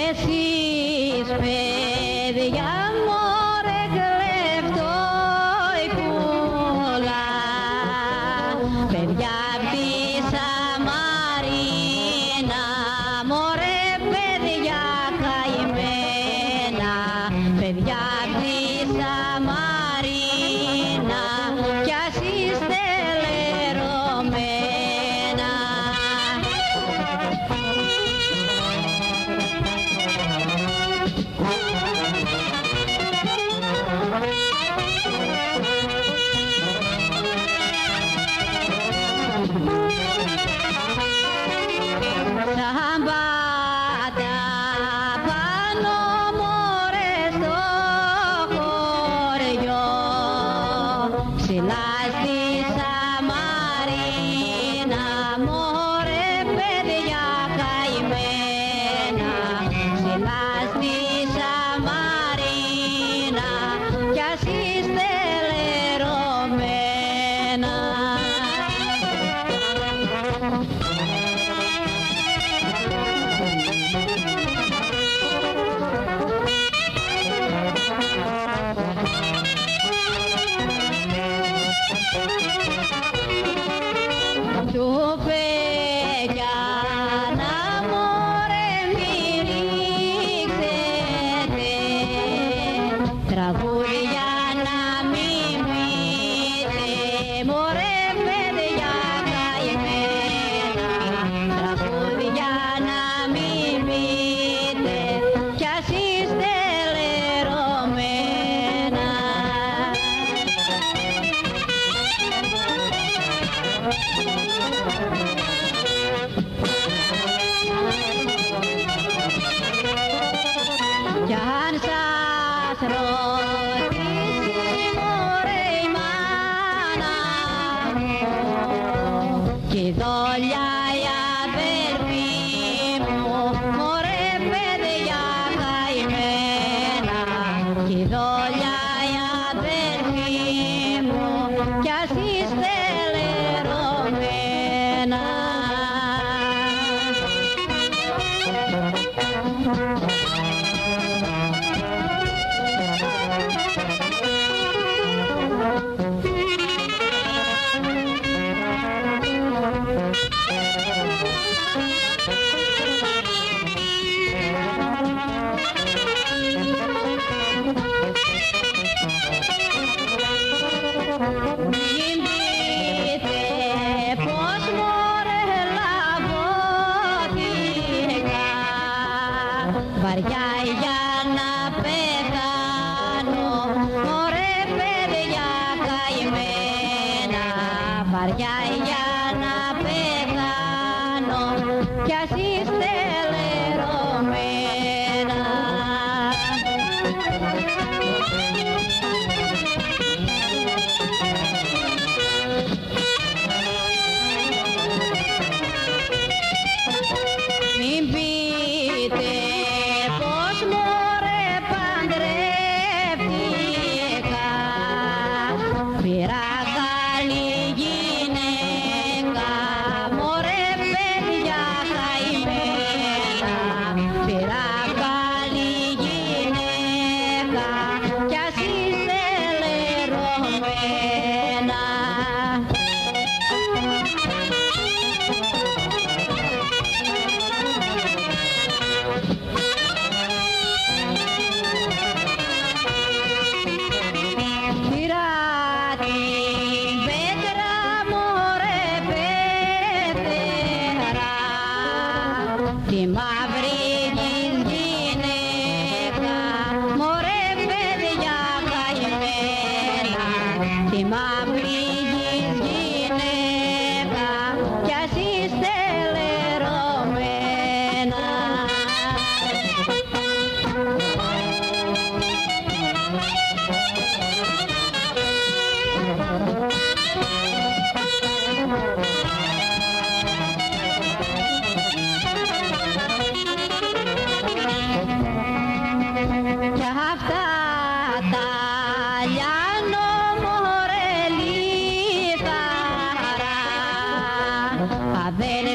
Εσείς παιδιά μωρέ κλεφτόι πουλά, παιδιά απ' τη Σαμαρίνα, μωρέ παιδιά καημένα, παιδιά απ' τη Σαμαρίνα, κι ας είστε λερωμένα. Σαν πάτα πάνω μωρέ στο χωριό, ψηλά στη Σαμαρίνα, μωρέ παιδιά καημένα, ψηλά στη Σαμαρίνα, κι ας είστε λερωμένα. Του παιδιά να μωρέ μη ρίξετε, τραγούδια να μην πείτε, μωρέ παιδιά καημένα, τραγούδια να μην πείτε, κι ας είστε λερωμένα. Κι αν σας ρωτήσει μωρέ η μάνα μου, κι η δόλια η αδερφή μου, μωρέ παιδιά καημένα, κι η δόλια η αδερφή μου, κι ας είστε λερωμένα. Μην πείτε πως μωρέ λαβώθηκα, βαριά για να πεθάνω, μωρέ παιδιά καημένα, βαριά για να πεθάνω, κι ας είστε λερωμένα. Μην πείτε πως μωρέ παντρεύτηκα, πήρα καλή γυναίκα, μωρέ παιδιά καημένα. αδέρφια